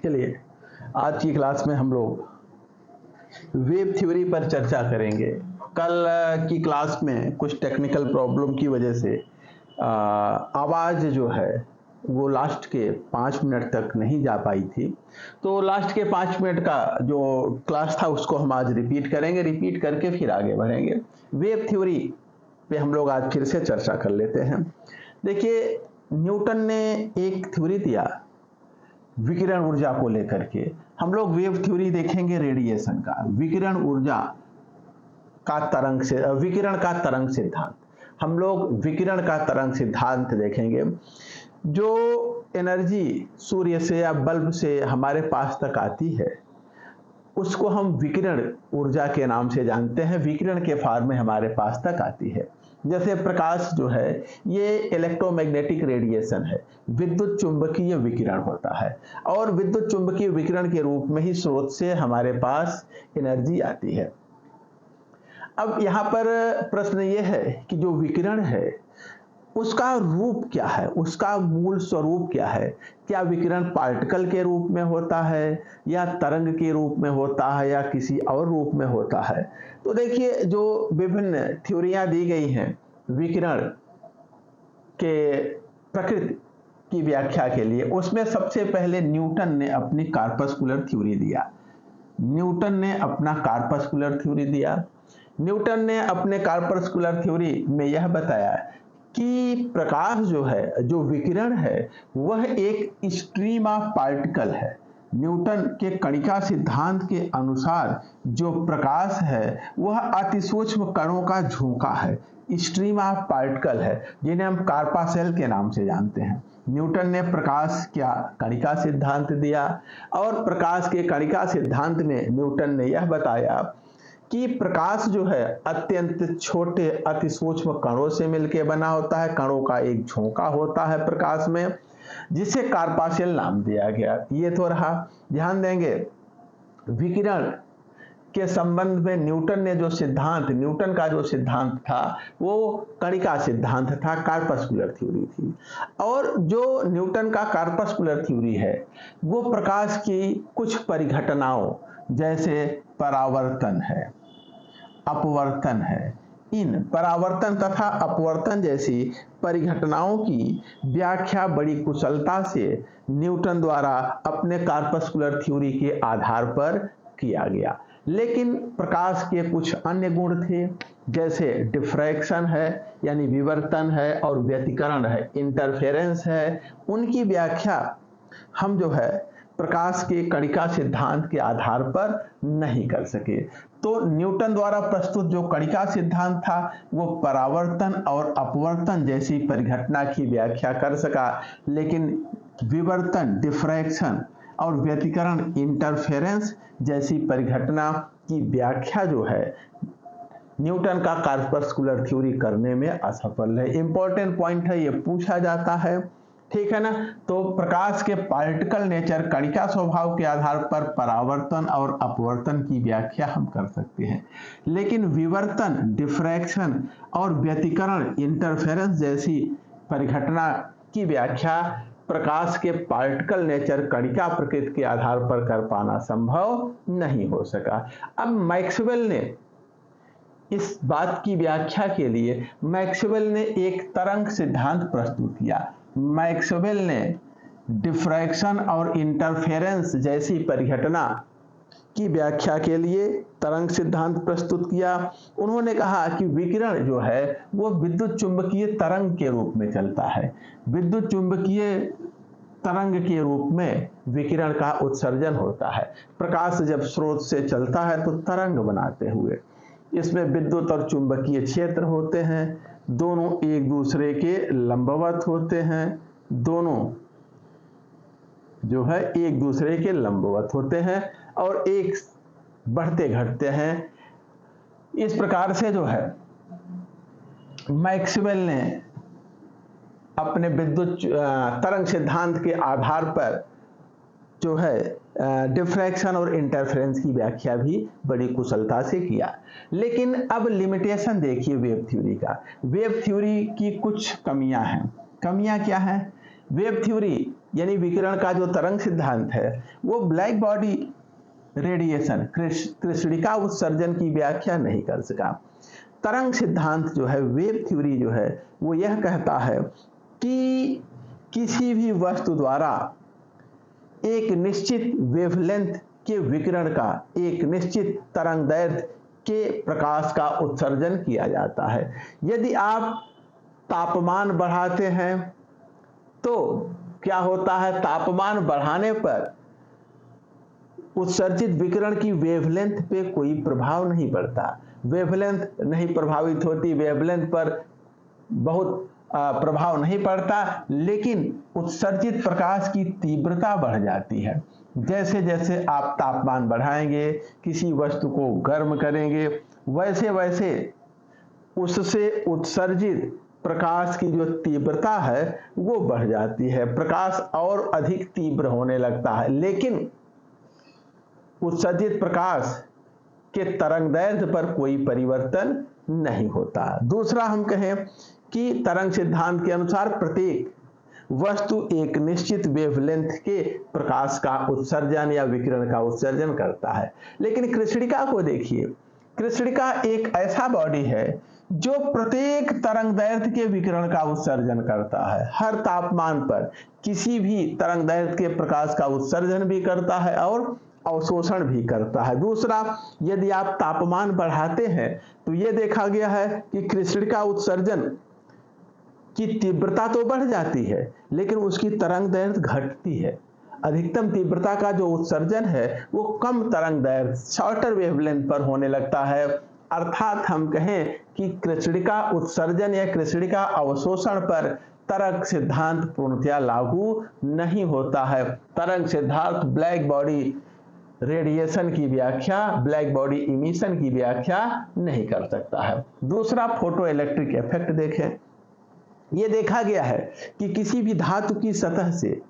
चलिए, आज की क्लास में हम लोग वेव थ्योरी पर चर्चा करेंगे। कल की क्लास में कुछ टेक्निकल प्रॉब्लम की वजह से आवाज़ जो है वो लास्ट के 5 मिनट तक नहीं जा पाई थी, तो लास्ट के 5 मिनट का जो क्लास था उसको हम आज रिपीट करेंगे। रिपीट करके फिर आगे बढ़ेंगे। वेव थ्योरी पे हम लोग आज फिर से चर्चा कर लेते हैं। देखिए, न्यूटन ने एक थ्योरी दिया विकिरण ऊर्जा को लेकर के। हम लोग वेव थ्योरी देखेंगे रेडिएशन का, विकिरण ऊर्जा का तरंग से विकिरण का तरंग सिद्धांत। हम लोग विकिरण का तरंग सिद्धांत देखेंगे। जो एनर्जी सूर्य से या बल्ब से हमारे पास तक आती है उसको हम विकिरण ऊर्जा के नाम से जानते हैं। विकिरण के फॉर्म में हमारे पास तक आती है। जैसे प्रकाश जो है ये इलेक्ट्रोमैग्नेटिक रेडिएशन है, विद्युत चुंबकीय विकिरण होता है, और विद्युत चुंबकीय विकिरण के रूप में ही स्रोत से हमारे पास एनर्जी आती है। अब यहाँ पर प्रश्न ये है कि जो विकिरण है उसका रूप क्या है, उसका मूल स्वरूप क्या है। क्या विकिरण पार्टिकल के रूप में होता है, या तरंग के रूप में होता है, या किसी और रूप में होता है। तो देखिए, जो विभिन्न थ्योरियां दी गई हैं विकिरण के प्रकृति की व्याख्या के लिए, उसमें सबसे पहले न्यूटन ने अपनी कार्पस्कुलर थ्योरी दिया। न्यूटन ने अपना कार्पस्कुलर थ्योरी दिया। न्यूटन ने अपने कार्पस्कुलर थ्योरी में यह बताया कि प्रकाश जो है, जो विकिरण है, वह एक स्ट्रीम ऑफ पार्टिकल है। न्यूटन के कणिका सिद्धांत के अनुसार जो प्रकाश है वह अति सूक्ष्म कणों का झोंका है, स्ट्रीम ऑफ पार्टिकल है, जिन्हें हम कार्पासेल के नाम से जानते हैं। न्यूटन ने प्रकाश क्या कणिका सिद्धांत दिया, और प्रकाश के कणिका सिद्धांत में न्यूटन ने यह बताया कि प्रकाश जो है अत्यंत छोटे अति सूक्ष्म कणों से मिलकर बना होता है। कणों का एक झोंका होता है प्रकाश में, जिसे कार्पासेल नाम दिया गया। ये तो रहा। ध्यान देंगे, विकिरण के संबंध में न्यूटन का जो सिद्धांत था वो कणिका सिद्धांत था, कार्पस्कुलर थ्योरी थी। और जो न्यूटन का कार्पस्कुलर थ्योरी है वो प्रकाश की कुछ परिघटनाओं, जैसे परावर्तन है, अपवर्तन है, इन परावर्तन तथा अपवर्तन जैसी परिघटनाओं की व्याख्या बड़ी कुशलता से न्यूटन द्वारा अपने कार्पस्कुलर थ्योरी के आधार पर किया गया। लेकिन प्रकाश के कुछ अन्य गुण थे, जैसे डिफ्रैक्शन है यानी विवर्तन है, और व्यतिकरण है, इंटरफेरेंस है। उनकी व्याख्या हम जो है प्रकाश के कणिका सिद्धांत के आधार पर नहीं कर सके। तो न्यूटन द्वारा प्रस्तुत जो कणिका सिद्धांत था वो परावर्तन और अपवर्तन जैसी परिघटना की व्याख्या कर सका, लेकिन विवर्तन, डिफ्रैक्शन और व्यतिकरण, इंटरफेरेंस जैसी परिघटना की व्याख्या जो है न्यूटन का कार्पस्कुलर थ्योरी करने में असफल है। इंपॉर्टेंट पॉइंट है, ये पूछा जाता है, ठीक है ना। तो प्रकाश के पार्टिकल नेचर, कणिका स्वभाव के आधार पर परावर्तन और अपवर्तन की व्याख्या हम कर सकते हैं, लेकिन विवर्तन, डिफ्रैक्शन और व्यतिकरण, इंटरफेरेंस जैसी परिघटना की व्याख्या प्रकाश के पार्टिकल नेचर, कणिका प्रकृति के आधार पर कर पाना संभव नहीं हो सका। अब मैक्सवेल ने इस बात की व्याख्या के लिए मैक्सवेल ने एक तरंग सिद्धांत प्रस्तुत किया। मैक्सवेल ने डिफ्रैक्शन और इंटरफेरेंस जैसी परिघटना की व्याख्या के लिए तरंग सिद्धांत प्रस्तुत किया। उन्होंने कहा कि विकिरण जो है वो विद्युत चुंबकीय तरंग के रूप में चलता है। विद्युत चुंबकीय तरंग के रूप में विकिरण का उत्सर्जन होता है। प्रकाश जब स्रोत से चलता है तो तरंग बनाते हुए, इसमें विद्युत और चुंबकीय क्षेत्र होते हैं, दोनों एक दूसरे के लंबवत होते हैं, दोनों जो है एक दूसरे के लंबवत होते हैं और एक बढ़ते घटते हैं। इस प्रकार से जो है मैक्सवेल ने अपने विद्युत तरंग सिद्धांत के आधार पर जो है डिफ्रैक्शन और इंटरफेरेंस की व्याख्या भी बड़ी कुशलता से किया। लेकिन अब लिमिटेशन देखिए वेव थ्योरी का। वेव थ्योरी की कुछ कमियां हैं। कमियां क्या हैं? वेव थ्योरी यानी विकिरण का जो तरंग सिद्धांत है वो ब्लैक बॉडी रेडिएशन कृष्णिका उत्सर्जन की व्याख्या नहीं कर सका। तरंग सिद्धांत जो है, वेव थ्योरी जो है, वो यह कहता है कि किसी भी वस्तु द्वारा एक निश्चित वेवलेंथ के विकिरण का, एक निश्चित तरंगदैर्घ्य के प्रकाश का उत्सर्जन किया जाता है। यदि आप तापमान बढ़ाते हैं तो क्या होता है? तापमान बढ़ाने पर उत्सर्जित विकिरण की वेवलेंथ पे कोई प्रभाव नहीं पड़ता, वेवलेंथ नहीं प्रभावित होती, वेवलेंथ पर बहुत प्रभाव नहीं पड़ता, लेकिन उत्सर्जित प्रकाश की तीव्रता बढ़ जाती है। जैसे जैसे आप तापमान बढ़ाएंगे, किसी वस्तु को गर्म करेंगे, वैसे वैसे उससे उत्सर्जित प्रकाश की जो तीव्रता है वो बढ़ जाती है, प्रकाश और अधिक तीव्र होने लगता है, लेकिन उत्सर्जित प्रकाश के तरंगदैर्घ्य पर कोई परिवर्तन नहीं होता। दूसरा, हम कहें कि तरंग सिद्धांत के अनुसार प्रत्येक वस्तु एक निश्चित वेवलेंथ के प्रकाश का उत्सर्जन या विकिरण का उत्सर्जन करता है। लेकिन कृष्णिका को देखिए, कृष्णिका एक ऐसा बॉडी है जो प्रत्येक तरंगदैर्घ्य के विकिरण का उत्सर्जन करता है, हर तापमान पर किसी भी तरंगदैर्घ्य के प्रकाश का उत्सर्जन भी करता है और अवशोषण भी करता है। दूसरा, यदि आप तापमान बढ़ाते हैं तो यह देखा गया है कि कृष्णिका उत्सर्जन की तीव्रता तो बढ़ जाती है, लेकिन उसकी तरंगदैर्घ्य घटती है। अधिकतम तीव्रता का जो उत्सर्जन है वो कम तरंगदैर्घ्य, शॉर्टर वेवलेंथ पर होने लगता है। अर्थात हम कहें कि कृष्णिका उत्सर्जन या कृष्णिका अवशोषण पर तरंग सिद्धांत पूर्णतया लागू नहीं होता है। तरंग सिद्धांत ब्लैक बॉडी रेडिएशन की व्याख्या, ब्लैक बॉडी इमिशन की व्याख्या नहीं कर सकता है। दूसरा, फोटो इलेक्ट्रिक इफेक्ट देखें। यह देखा गया है कि किसी भी धातु की सतह से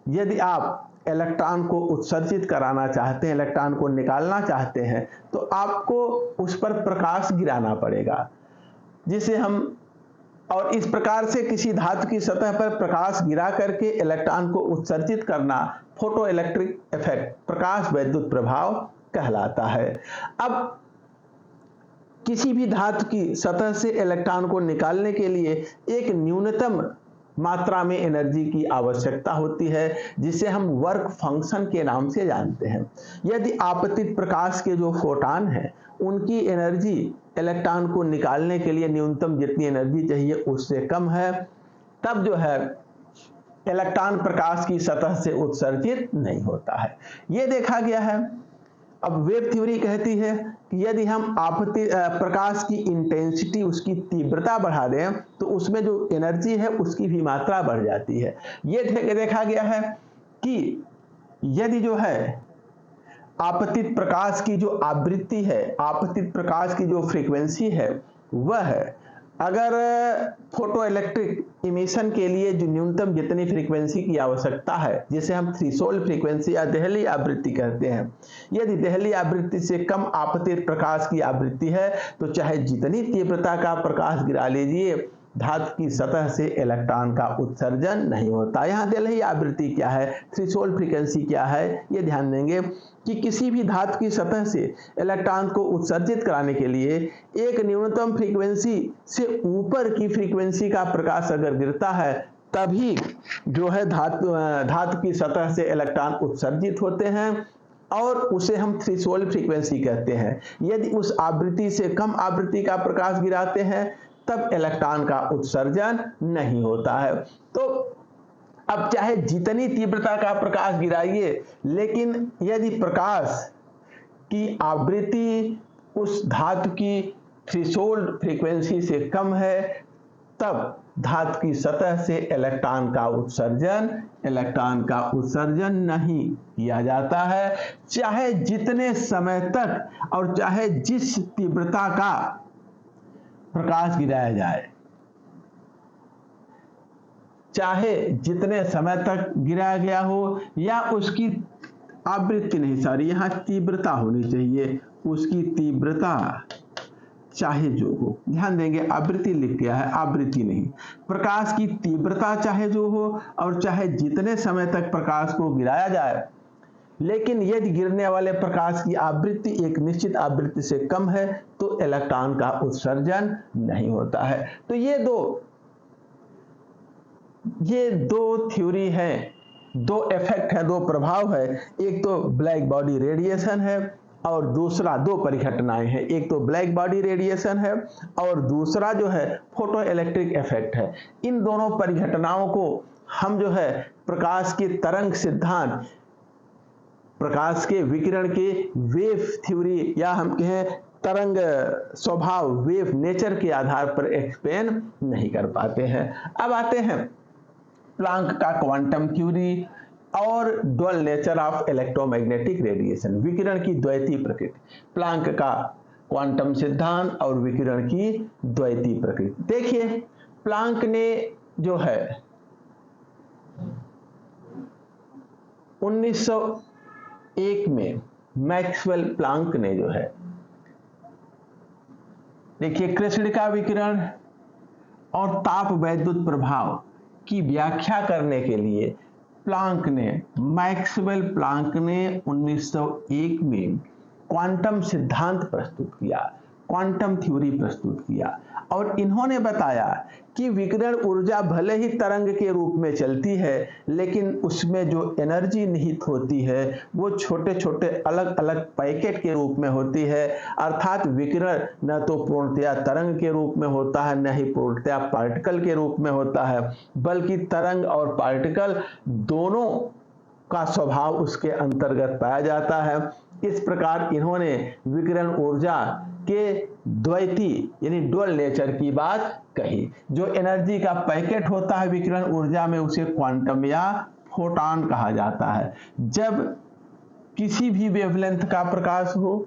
यदि आप इलेक्ट्रॉन को उत्सर्जित कराना चाहते हैं, इलेक्ट्रॉन को निकालना चाहते हैं, तो आपको उस पर प्रकाश गिराना पड़ेगा, जिसे हम, और इस प्रकार से किसी धातु की सतह पर प्रकाश गिरा करके इलेक्ट्रॉन को उत्सर्जित करना फोटो इलेक्ट्रिक इफेक्ट, प्रकाश वैद्युत प्रभाव कहलाता है। अब किसी भी धातु की सतह से इलेक्ट्रॉन को निकालने के लिए एक न्यूनतम मात्रा में एनर्जी की आवश्यकता होती है, जिसे हम वर्क फंक्शन के नाम से जानते हैं। यदि आपतित प्रकाश के जो फोटॉन हैं उनकी एनर्जी इलेक्ट्रॉन को निकालने के लिए न्यूनतम जितनी एनर्जी चाहिए उससे कम है, तब जो है इलेक्ट्रॉन प्रकाश की सतह से उत्सर्जित नहीं होता है। यह देखा गया है। अब वेव थ्योरी कहती है कि यदि हम आपतित प्रकाश की इंटेंसिटी, उसकी तीव्रता बढ़ा दें तो उसमें जो एनर्जी है उसकी भी मात्रा बढ़ जाती है। यह देखा गया है कि यदि जो है आपतित प्रकाश की जो आवृत्ति है, आपतित प्रकाश की जो फ्रीक्वेंसी है, वह अगर फोटो इलेक्ट्रिक इमिशन के लिए जो न्यूनतम जितनी फ्रीक्वेंसी की आवश्यकता है, जिसे हम थ्रेशोल्ड फ्रीक्वेंसी या देहली आवृत्ति कहते हैं, यदि देहली आवृत्ति से कम आपतित प्रकाश की आवृत्ति है तो चाहे जितनी तीव्रता का प्रकाश गिरा लीजिए, धातु की सतह से इलेक्ट्रॉन का उत्सर्जन नहीं होता। यहाँ देहली आवृत्ति क्या है, थ्रेशोल्ड फ्रीक्वेंसी क्या है, ये ध्यान देंगे कि किसी भी धातु की सतह से इलेक्ट्रॉन को उत्सर्जित कराने के लिए एक न्यूनतम फ्रीक्वेंसी से ऊपर की फ्रीक्वेंसी का प्रकाश अगर गिरता है तभी जो है धातु की सतह से इलेक्ट्रॉन उत्सर्जित होते हैं, और उसे हम थ्रेशोल्ड फ्रीक्वेंसी कहते हैं। यदि उस आवृत्ति से कम आवृत्ति का प्रकाश गिराते हैं तब इलेक्ट्रॉन का उत्सर्जन नहीं होता है। तो अब चाहे जितनी तीव्रता का प्रकाश गिराइए, लेकिन यदि प्रकाश की आवृत्ति उस धातु की थ्रेशोल्ड फ्रीक्वेंसी से कम है, तब धातु की सतह से इलेक्ट्रॉन का उत्सर्जन नहीं किया जाता है, चाहे जितने समय तक और चाहे जिस तीव्रता का प्रकाश गिराया जाए, चाहे जितने समय तक गिराया गया हो या उसकी आवृत्ति नहीं, सॉरी यहाँ तीव्रता होनी चाहिए, उसकी तीव्रता चाहे जो हो, ध्यान देंगे आवृत्ति लिख दिया है, आवृत्ति नहीं। प्रकाश की तीव्रता चाहे जो हो और चाहे जितने समय तक प्रकाश को गिराया जाए, लेकिन यदि गिरने वाले प्रकाश की आवृत्ति एक निश्चित आवृत्ति से कम है तो इलेक्ट्रॉन का उत्सर्जन नहीं होता है। तो ये दो थ्योरी है, दो इफेक्ट है, दो प्रभाव है। एक तो ब्लैक बॉडी रेडिएशन है और दूसरा, दो परिघटनाएं हैं, एक तो ब्लैक बॉडी रेडिएशन है और दूसरा जो है फोटो इलेक्ट्रिक इफेक्ट है। इन दोनों परिघटनाओं को हम जो है प्रकाश के तरंग सिद्धांत, प्रकाश के विकिरण के वेव थ्योरी या हम कहें तरंग स्वभाव, वेव नेचर के आधार पर एक्सप्लेन नहीं कर पाते हैं। अब आते हैं प्लांक का क्वांटम थ्योरी और dual nature of electromagnetic radiation, विकिरण की द्वैती प्रकृति, प्लांक का क्वांटम सिद्धांत और विकिरण की द्वैती प्रकृति। देखिए, प्लांक ने जो है 1901 में मैक्सवेल प्लांक ने जो है, देखिए, कृष्णिका विकिरण और ताप वैद्युत प्रभाव की व्याख्या करने के लिए मैक्सवेल प्लांक ने 1901 में क्वांटम सिद्धांत प्रस्तुत किया, क्वांटम थ्योरी प्रस्तुत किया और इन्होंने बताया कि विकिरण ऊर्जा भले ही तरंग के रूप में चलती है, लेकिन उसमें जो एनर्जी निहित होती है वो छोटे छोटे अलग अलग पैकेट के रूप में होती है। अर्थात विकिरण न तो पूर्णतया तरंग के रूप में होता है, न ही पूर्णतया पार्टिकल के रूप में होता है, बल्कि तरंग और पार्टिकल दोनों का स्वभाव उसके अंतर्गत पाया जाता है। इस प्रकार इन्होंने विकिरण ऊर्जा के द्वैती यानी ड्यूअल नेचर की बात कही। जो एनर्जी का पैकेट होता है विकिरण ऊर्जा में उसे क्वांटम या फोटॉन कहा जाता है। जब किसी भी वेवलेंथ का प्रकाश हो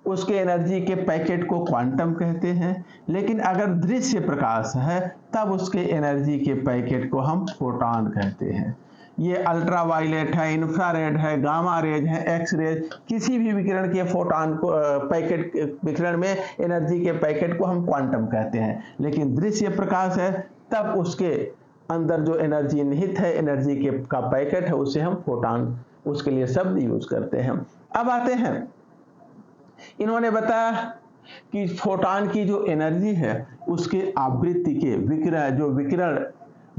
उसके एनर्जी के पैकेट को क्वांटम कहते हैं, लेकिन अगर दृश्य प्रकाश है तब उसके एनर्जी के पैकेट को हम फोटॉन कहते हैं। ये अल्ट्रावायलेट है, इंफ्रारेड है, गामा रेज है, एक्स रेज, किसी भी विकिरण के फोटॉन को पैकेट, विकिरण में एनर्जी के पैकेट को हम क्वांटम कहते हैं। लेकिन दृश्य प्रकाश है तब उसके अंदर जो एनर्जी निहित है, एनर्जी के का पैकेट है, उसे हम फोटॉन, उसके लिए शब्द यूज करते हैं। अब आते हैं, इन्होंने बताया कि फोटॉन की जो एनर्जी है उसके आवृत्ति के विकिरण, जो विकिरण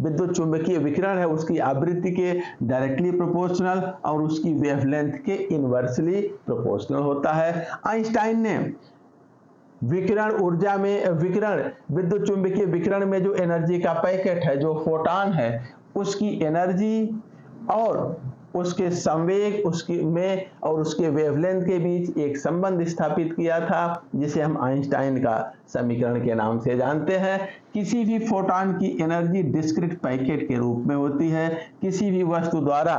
विद्युत चुंबकीय विकिरण है उसकी आवृत्ति के डायरेक्टली प्रोपोर्शनल और उसकी वेवलेंथ के इनवर्सली प्रोपोर्शनल होता है। आइंस्टाइन ने विकिरण ऊर्जा में, विकिरण विद्युत चुंबकीय विकिरण में जो एनर्जी का पैकेट है, जो फोटॉन है, उसकी एनर्जी और उसके संवेग उसकी में और उसके वेवलेंथ के बीच एक संबंध स्थापित किया था, जिसे हम आइंस्टाइन का समीकरण के नाम से जानते हैं। किसी भी फोटॉन की एनर्जी डिस्क्रीट पैकेट के रूप में होती है। किसी भी वस्तु द्वारा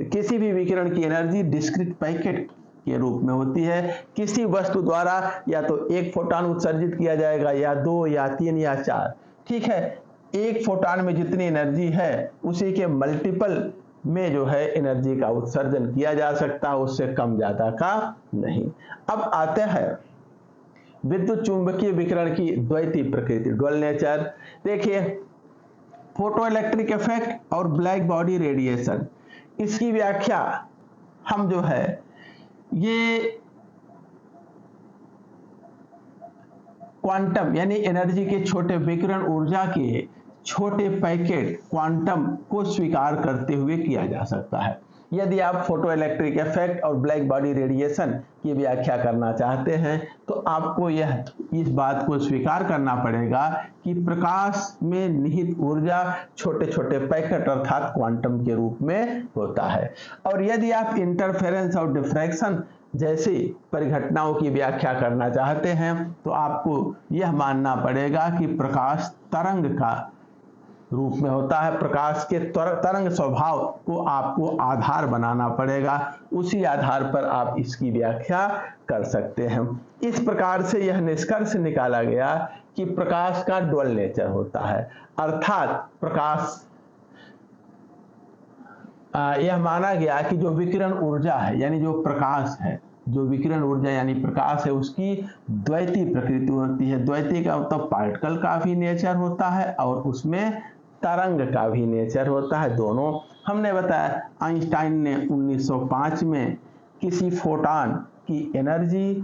किसी भी विकिरण की एनर्जी डिस्क्रीट पैकेट के रूप में होती है। किसी वस्तु द्वारा या तो एक फोटॉन उत्सर्जित किया जाएगा या दो या तीन या चार, ठीक है। एक फोटॉन में जितनी एनर्जी है उसी के मल्टीपल में जो है एनर्जी का उत्सर्जन किया जा सकता है, उससे कम ज्यादा का नहीं। अब आते हैं विद्युत चुंबकीय विकिरण की द्वैती प्रकृति, ड्यूअल नेचर। देखिए, फोटो इलेक्ट्रिक इफेक्ट और ब्लैक बॉडी रेडिएशन, इसकी व्याख्या हम जो है ये क्वांटम यानी एनर्जी के छोटे विकिरण ऊर्जा के छोटे पैकेट क्वांटम को स्वीकार करते हुए किया जा सकता है। यदि आप फोटो इलेक्ट्रिक इफेक्ट और ब्लैक बॉडी रेडिएशन की व्याख्या करना चाहते हैं तो आपको इस बात को स्वीकार करना पड़ेगा कि प्रकाश में निहित ऊर्जा छोटे छोटे पैकेट अर्थात क्वांटम के रूप में होता है। और यदि आप इंटरफेरेंस और डिफ्रैक्शन जैसी परिघटनाओं की व्याख्या करना चाहते हैं तो आपको यह मानना पड़ेगा कि प्रकाश तरंग का रूप में होता है। प्रकाश के तरंग स्वभाव को आपको आधार बनाना पड़ेगा, उसी आधार पर आप इसकी व्याख्या कर सकते हैं। इस प्रकार से यह निष्कर्ष निकाला गया कि प्रकाश का ड्यूअल नेचर होता है, अर्थात प्रकाश यह माना गया कि जो विकिरण ऊर्जा है यानी जो प्रकाश है जो विकिरण ऊर्जा यानी प्रकाश है उसकी द्वैती प्रकृति होती है। द्वैती का मतलब पार्टिकल का भी नेचर होता है और उसमें तरंग का भी नेचर होता है, दोनों। हमने बताया आइंस्टाइन ने 1905 में किसी फोटॉन की एनर्जी,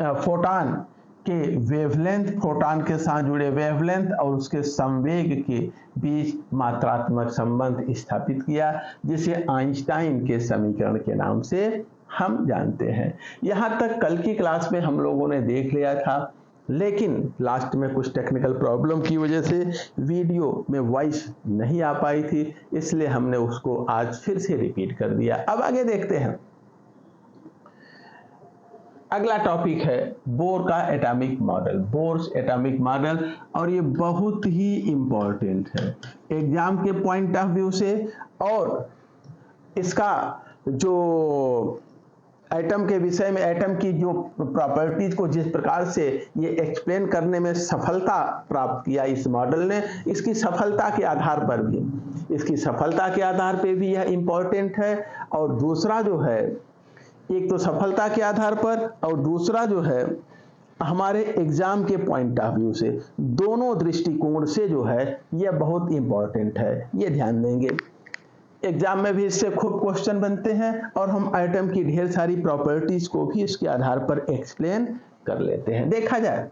फोटॉन के वेवलेंथ, फोटॉन के साथ जुड़े वेवलेंथ और उसके संवेग के बीच मात्रात्मक संबंध स्थापित किया, जिसे आइंस्टाइन के समीकरण के नाम से हम जानते हैं। यहाँ तक कल की क्लास में हम लोगों ने देख लिया था, लेकिन लास्ट में कुछ टेक्निकल प्रॉब्लम की वजह से वीडियो में वॉइस नहीं आ पाई थी, इसलिए हमने उसको आज फिर से रिपीट कर दिया। अब आगे देखते हैं। अगला टॉपिक है बोर का atomic model, Bohr's atomic model, और ये बहुत ही इंपॉर्टेंट है एग्जाम के पॉइंट ऑफ व्यू से, और इसका जो एटम के विषय में, एटम की जो प्रॉपर्टीज को जिस प्रकार से ये एक्सप्लेन करने में सफलता प्राप्त किया इस मॉडल ने, इसकी सफलता के आधार पर भी, इसकी सफलता के आधार पर भी यह इंपॉर्टेंट है। और दूसरा जो है, एक तो सफलता के आधार पर और दूसरा जो है हमारे एग्जाम के पॉइंट ऑफ व्यू से, दोनों दृष्टिकोण से जो है यह बहुत इंपॉर्टेंट है, ये ध्यान देंगे। एग्जाम में भी इससे खूब क्वेश्चन बनते हैं और हम एटम की ढेर सारी प्रॉपर्टीज को भी इसके आधार पर एक्सप्लेन कर लेते हैं। देखा जाए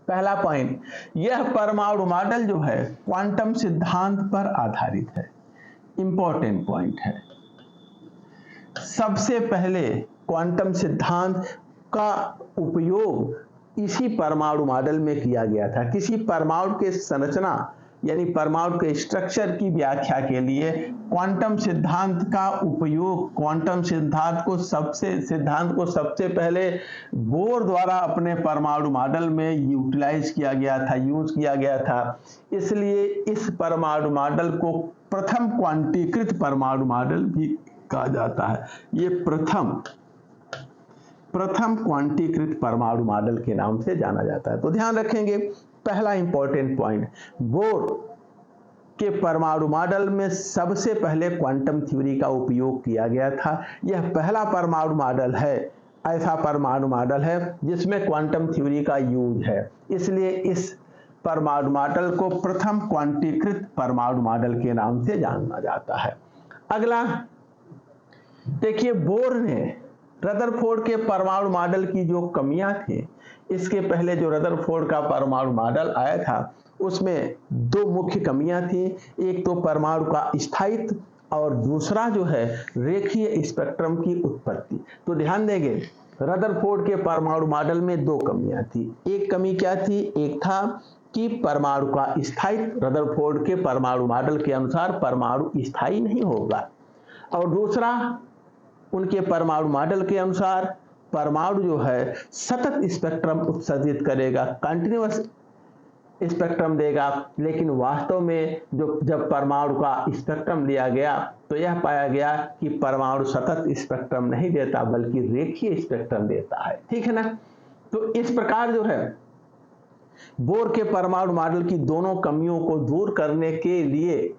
पहला पॉइंट, यह परमाणु मॉडल जो है क्वांटम सिद्धांत पर आधारित है, इंपॉर्टेंट पॉइंट है। सबसे पहले क्वांटम सिद्धांत का उपयोग इसी परमाणु मॉडल में किया गया था। किसी परमाणु के संरचना यानी परमाणु के स्ट्रक्चर की व्याख्या के लिए क्वांटम सिद्धांत का उपयोग, क्वांटम सिद्धांत को सबसे पहले बोर द्वारा अपने परमाणु मॉडल में यूटिलाइज किया गया था, यूज किया गया था। इसलिए इस परमाणु मॉडल को प्रथम क्वांटीकृत परमाणु मॉडल भी कहा जाता है। ये प्रथम क्वांटीकृत परमाणु मॉडल के नाम से जाना जाता है। तो ध्यान रखेंगे, पहला इंपॉर्टेंट पॉइंट, बोर के परमाणु मॉडल में सबसे पहले क्वांटम थ्योरी का उपयोग किया गया था। यह पहला परमाणु मॉडल है, ऐसा परमाणु मॉडल है जिसमें क्वांटम थ्योरी का यूज है, इसलिए इस परमाणु मॉडल को प्रथम क्वांटीकृत परमाणु मॉडल के नाम से जाना जाता है। अगला देखिए, बोर ने रदरफोर्ड के परमाणु मॉडल की जो कमियां थी, इसके पहले जो रदरफोर्ड का परमाणु मॉडल आया था उसमें दो मुख्य कमियां थी। एक तो परमाणु का स्थायित्व और दूसरा जो है रेखीय स्पेक्ट्रम की उत्पत्ति। तो ध्यान देंगे, रदरफोर्ड के परमाणु मॉडल में दो कमियां थी। एक कमी क्या थी? एक था कि परमाणु का स्थायित्व, रदरफोर्ड के परमाणु मॉडल के अनुसार परमाणु स्थायी नहीं होगा, और दूसरा उनके परमाणु मॉडल के अनुसार परमाणु जो है सतत स्पेक्ट्रम उत्सर्जित करेगा, कंटिन्यूअस स्पेक्ट्रम देगा। लेकिन वास्तव में जब परमाणु का स्पेक्ट्रम लिया गया तो यह पाया गया कि परमाणु सतत स्पेक्ट्रम नहीं देता बल्कि रेखीय स्पेक्ट्रम देता है। ठीक है ना? तो इस प्रकार जो है बोर के परमाणु मॉडल की दोनों कमियों को दूर करने के लिए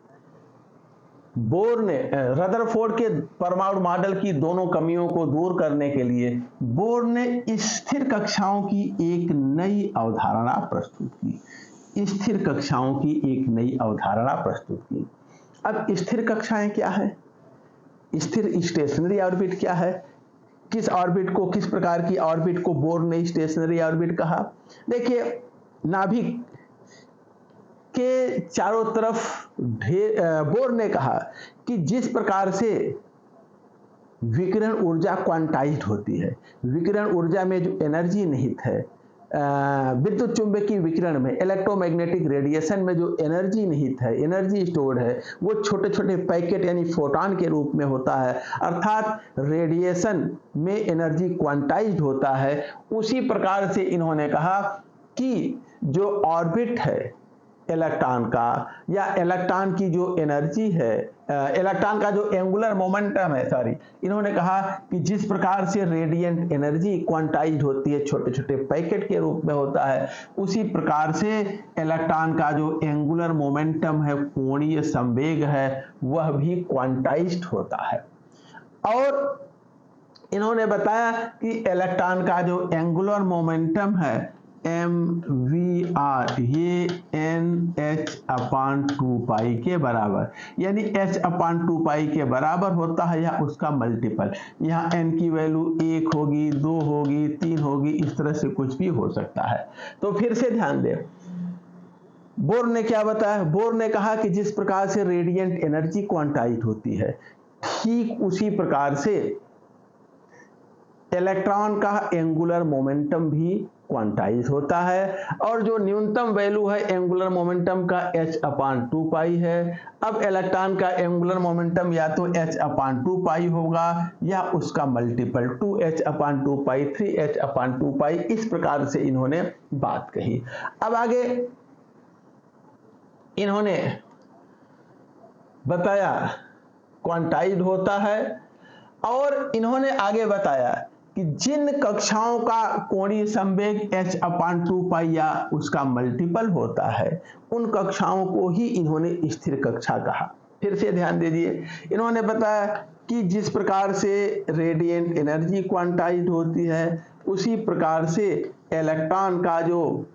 बोर ने, रदरफोर्ड के परमाणु मॉडल की दोनों कमियों को दूर करने के लिए बोर ने स्थिर कक्षाओं की एक नई अवधारणा प्रस्तुत की। स्थिर कक्षाओं की एक नई अवधारणा प्रस्तुत की। अब स्थिर कक्षाएं क्या है? स्थिर स्टेशनरी ऑर्बिट क्या है? किस ऑर्बिट को, किस प्रकार की ऑर्बिट को बोर ने स्टेशनरी ऑर्बिट कहा? देखिए, नाभिक के चारों तरफ बोर ने कहा कि जिस प्रकार से विकिरण ऊर्जा क्वांटाइज्ड होती है, विकिरण ऊर्जा में जो एनर्जी निहित है, विद्युत चुंबकीय विकिरण में, इलेक्ट्रोमैग्नेटिक रेडिएशन में जो एनर्जी निहित है, एनर्जी स्टोर्ड है, वो छोटे छोटे पैकेट यानी फोटॉन के रूप में होता है। अर्थात रेडिएशन में एनर्जी क्वांटाइज्ड होता है। उसी प्रकार से इन्होंने कहा कि जो ऑर्बिट है इलेक्ट्रॉन का, या इलेक्ट्रॉन की जो एनर्जी है, इलेक्ट्रॉन का जो एंगुलर मोमेंटम है, इन्होंने कहा कि जिस प्रकार से रेडिएंट एनर्जी क्वांटाइज्ड होती है, छोटे छोटे पैकेट के रूप में होता है, उसी प्रकार से इलेक्ट्रॉन का जो एंगुलर मोमेंटम है, कोणीय संवेग है, वह भी क्वांटाइज्ड होता है। और इन्होंने बताया कि इलेक्ट्रॉन का जो एंगुलर मोमेंटम है mvr ये nh/2 के बराबर, यानी h/2 के बराबर होता है या उसका मल्टीपल। यहाँ n की वैल्यू 1 होगी, 2 होगी, 3 होगी, इस तरह से कुछ भी हो सकता है। तो फिर से ध्यान दें, बोर ने क्या बताया? बोर ने कहा कि जिस प्रकार से रेडिएंट एनर्जी क्वांटाइज होती है, ठीक उसी प्रकार से इलेक्ट्रॉन का एंगुलर मोमेंटम भी क्वांटाइज होता है, और जो न्यूनतम वैल्यू है एंगुलर मोमेंटम का h/2 है। अब इलेक्ट्रॉन का एंगुलर मोमेंटम या तो h/2 होगा या उसका मल्टीपल 2h/2, 3h/2, इस प्रकार से इन्होंने बात कही। अब आगे इन्होंने बताया क्वांटाइज होता है, और इन्होंने आगे बताया कि जिन कक्षाओं का कोणीय संवेग h/2 या उसका मल्टीपल होता है, उन कक्षाओं को ही इन्होंने स्थिर कक्षा कहा। फिर से ध्यान दीजिए, इन्होंने बताया कि जिस प्रकार से रेडिएंट एनर्जी क्वांटाइज होती है, उसी प्रकार से इलेक्ट्रॉन का जो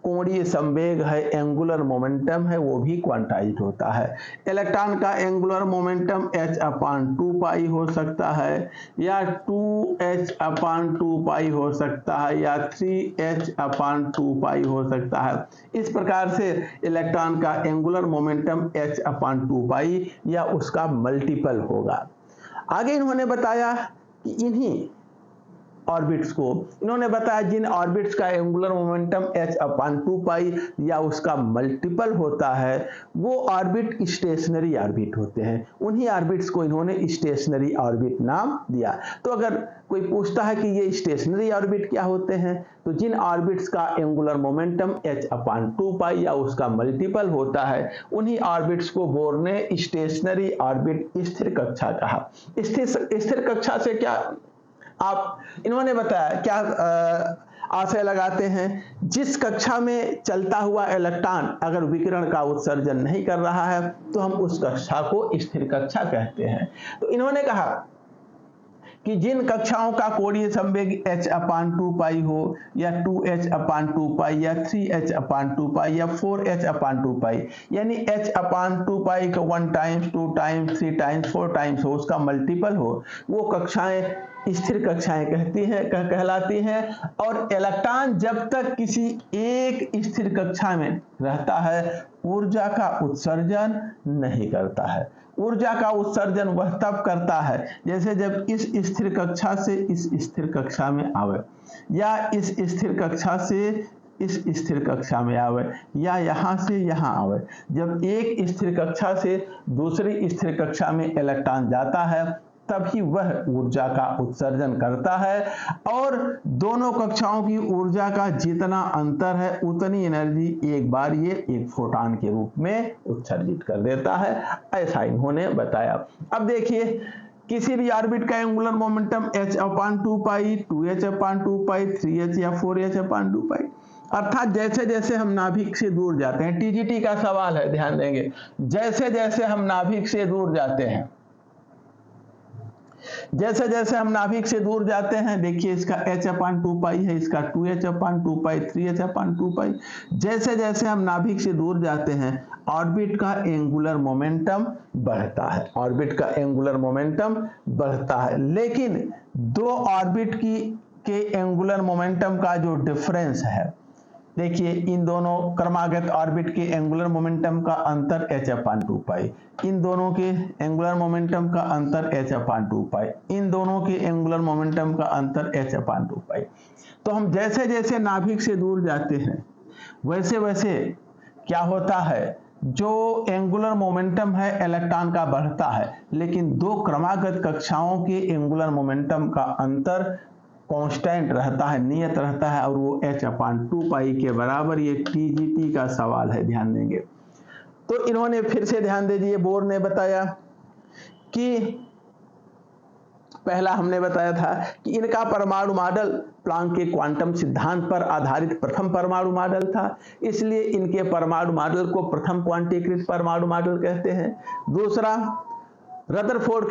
कोणीय संवेग है, एंगुलर मोमेंटम है, वो भी क्वांटाइज होता है। इलेक्ट्रॉन का एंगुलर मोमेंटम h/2 हो सकता है, या 2h/2 हो सकता है, या 3h/2 हो सकता है। इस प्रकार से इलेक्ट्रॉन का एंगुलर मोमेंटम h/2 या उसका मल्टीपल होगा। आगे इन्होंने बताया कि इन्हीं ऑर्बिट्स को, इन्होंने बताया जिन ऑर्बिट्स का एंगुलर मोमेंटम h/2 या उसका मल्टीपल होता है, वो ऑर्बिट स्टेशनरी ऑर्बिट होते हैं। उन्हीं ऑर्बिट्स को इन्होंने स्टेशनरी ऑर्बिट नाम दिया। तो अगर कोई पूछता है कि ये स्टेशनरी ऑर्बिट क्या होते हैं, तो जिन ऑर्बिट्स का एंगुलर मोमेंटम h/2 या उसका मल्टीपल होता है, उन्हीं ऑर्बिट्स को बोर ने स्टेशनरी ऑर्बिट, स्थिर कक्षा कहा। स्थिर कक्षा से क्या आप, इन्होंने बताया क्या आशय लगाते हैं, जिस कक्षा में चलता हुआ इलेक्ट्रॉन अगर विकिरण का उत्सर्जन नहीं कर रहा है, तो हम उस कक्षा को स्थिर कक्षा कहते हैं। तो इन्होंने कहा कि जिन कक्षाओं का कोणीय संवेग h/2 हो, या 2h/2 या 3h/2 या 4h/2, यानी h/2 का 1 टाइम्स, 2 टाइम्स, 3 टाइम्स, 4 टाइम्स हो, उसका मल्टीपल हो, वो कक्षाएं स्थिर कक्षाएं कहलाती हैं। और इलेक्ट्रॉन जब तक किसी एक स्थिर कक्षा में रहता है, ऊर्जा का उत्सर्जन नहीं करता है। ऊर्जा का उत्सर्जन वह तब करता है जैसे जब इस स्थिर कक्षा से इस स्थिर कक्षा में आवे, या इस स्थिर कक्षा से इस स्थिर कक्षा में आवे, या यहाँ से यहाँ आवे। जब एक स्थिर कक्षा से दूसरी स्थिर कक्षा में इलेक्ट्रॉन जाता है, तभी वह ऊर्जा का उत्सर्जन करता है, और दोनों कक्षाओं की ऊर्जा का जितना अंतर है, उतनी एनर्जी एक बार ये एक फोटॉन के रूप में उत्सर्जित कर देता है। ऐसा इन्होंने बताया। अब देखिए, किसी भी ऑर्बिट का angular momentum h/2, 2h/2, 3h या 4h/2, अर्थात जैसे जैसे हम नाभिक से दूर जाते हैं, टीजीटी का सवाल है, ध्यान देंगे, जैसे जैसे हम नाभिक से दूर जाते हैं, जैसे जैसे हम नाभिक से दूर जाते हैं, देखिए इसका h/2 है, इसका 2h/2, 3h/2। जैसे जैसे हम नाभिक से दूर जाते हैं, ऑर्बिट का एंगुलर मोमेंटम बढ़ता है, ऑर्बिट का एंगुलर मोमेंटम बढ़ता है। लेकिन दो ऑर्बिट के एंगुलर मोमेंटम का जो डिफरेंस है, देखिए इन दोनों क्रमागत ऑर्बिट के एंगुलर मोमेंटम का अंतर h/2, इन दोनों के एंगुलर मोमेंटम का अंतर h/2, इन दोनों के एंगुलर मोमेंटम का अंतर h/2। तो हम जैसे जैसे नाभिक से दूर जाते हैं, वैसे वैसे क्या होता है, जो एंगुलर मोमेंटम है इलेक्ट्रॉन का बढ़ता है, लेकिन दो क्रमागत कक्षाओं के एंगुलर मोमेंटम का अंतर कांस्टेंट रहता है, नियत रहता है, और वो h/2 के बराबर। ये टीजीटी का सवाल है, ध्यान देंगे। तो इन्होंने फिर से ध्यान दे दिए, बोर ने बताया कि पहला हमने बताया था कि इनका परमाणु मॉडल प्लांक के क्वांटम सिद्धांत पर आधारित प्रथम परमाणु मॉडल था, इसलिए इनके परमाणु मॉडल को प्रथम क्वांटीकृत परमाणु मॉडल कहते हैं। दूसरा, रदरफोर्ड के